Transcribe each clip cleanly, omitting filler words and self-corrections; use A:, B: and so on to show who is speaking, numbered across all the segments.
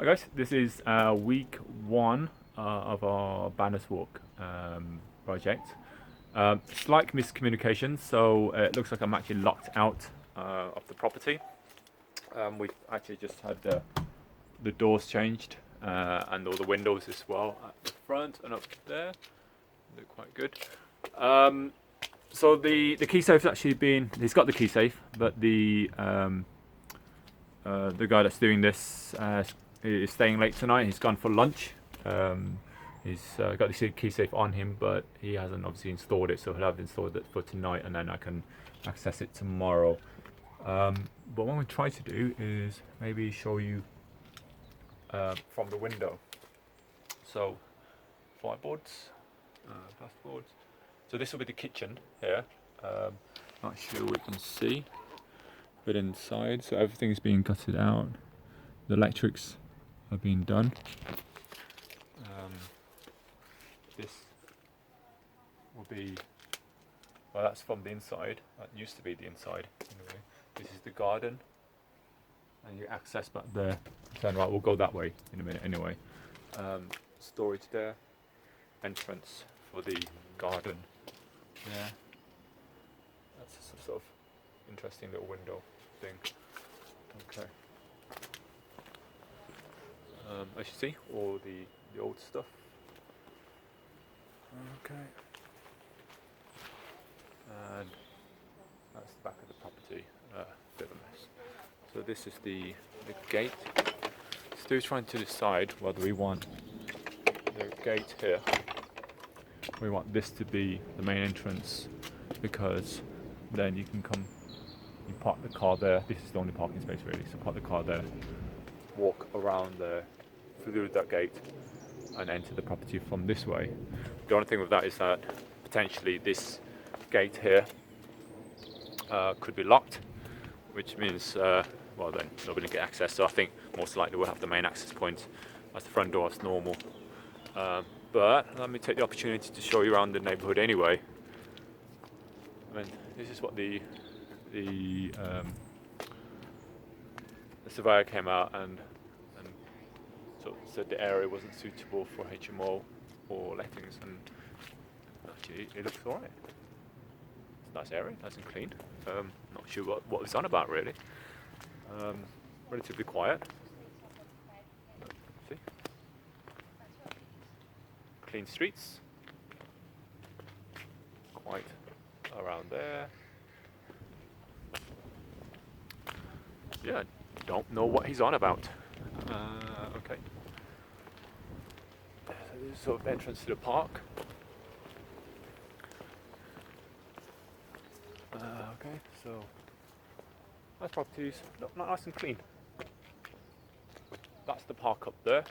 A: Hi guys, this is week one of our Banners Walk project. Slight miscommunication, so it looks like I'm actually locked out of the property. We've actually just had the doors changed and all the windows as well at the front and up there. Look quite good. So the key safe's actually been, he's got the key safe, but the guy that's doing this is staying late tonight. He's gone for lunch. He's got the key safe on him, but he hasn't obviously installed it, so he'll have installed it for tonight, and then I can access it tomorrow. But what I'm going to try to do is maybe show you from the window. So, fireboards, plasterboards. So this will be the kitchen here. Not sure we can see, but inside, so everything's being gutted out. The electrics are being done. This will be, well, that's from the inside. That used to be the inside. Anyway, this is the garden, and you access back there. Turn right. We'll go that way in a minute. Anyway, storage there. Entrance for the garden. Yeah, that's a sort of interesting little window thing. Okay. As you see, all the old stuff. Okay. And that's the back of the property. Bit of a mess. So this is the gate. Still trying to decide whether we want the gate here. We want this to be the main entrance, because then you can come, you park the car there. This is the only parking space really, so park the car there, walk around there, through that gate, and enter the property from this way. The only thing with that is that potentially this gate here could be locked, which means, well, then nobody can get access. So I think most likely we'll have the main access point as the front door as normal. But let me take the opportunity to show you around the neighbourhood anyway. I mean, this is what the surveyor came out and sort of said the area wasn't suitable for HMO or lettings, and actually it looks alright. It's a nice area, nice and clean. Not sure what it's on about really. Relatively quiet. See? Clean streets. Quite around there. Yeah, don't know what he's on about. Okay. So this is sort of the entrance to the park. Okay, so nice properties, not nice and clean. That's the park up there.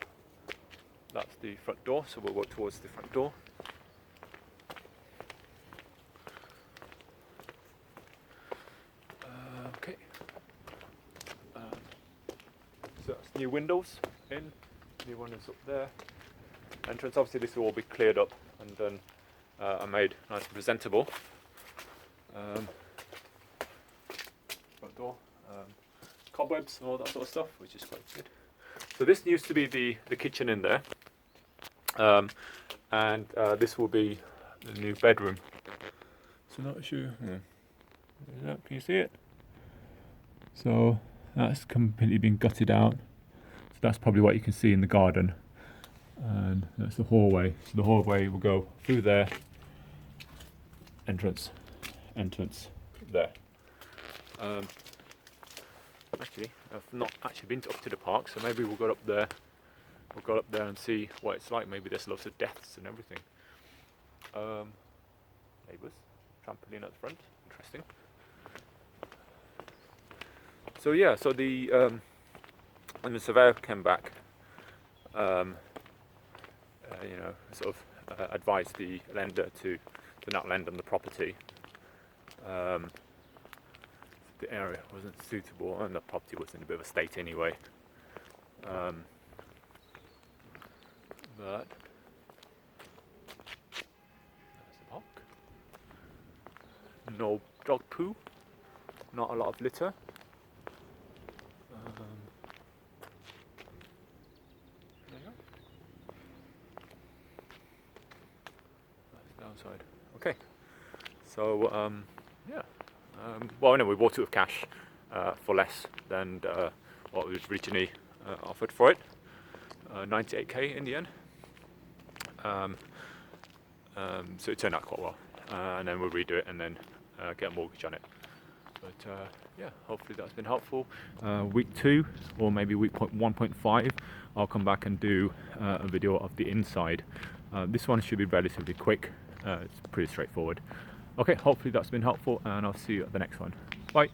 A: That's the front door, so we'll walk towards the front door. Okay. So that's new windows in, new one is up there. Entrance, obviously this will all be cleared up and then made nice and presentable. Front door, cobwebs and all that sort of stuff, which is quite good. So this used to be the kitchen in there, and this will be the new bedroom. So not sure. Yeah. Can you see it? So that's completely been gutted out. So that's probably what you can see in the garden, and that's the hallway. So the hallway will go through there. Entrance there. Actually, I've not actually been up to the park, so maybe we'll go up there. We'll go up there and see what it's like. Maybe there's lots of deaths and everything. Neighbours, trampoline at the front. Interesting. So yeah, so when the surveyor came back, sort of advised the lender to not lend on the property. The area wasn't suitable, and the property was in a bit of a state anyway. But there's the park. No dog poo. Not a lot of litter. outside. Okay, so yeah, well, anyway, we bought it with cash for less than what was originally offered for it, 98k in the end. So it turned out quite well, and then we'll redo it and then get a mortgage on it. But yeah, hopefully that's been helpful. Week 2 or maybe week 1.5, I'll come back and do a video of the inside. This one should be relatively quick. It's pretty straightforward. Okay, hopefully that's been helpful, and I'll see you at the next one. Bye.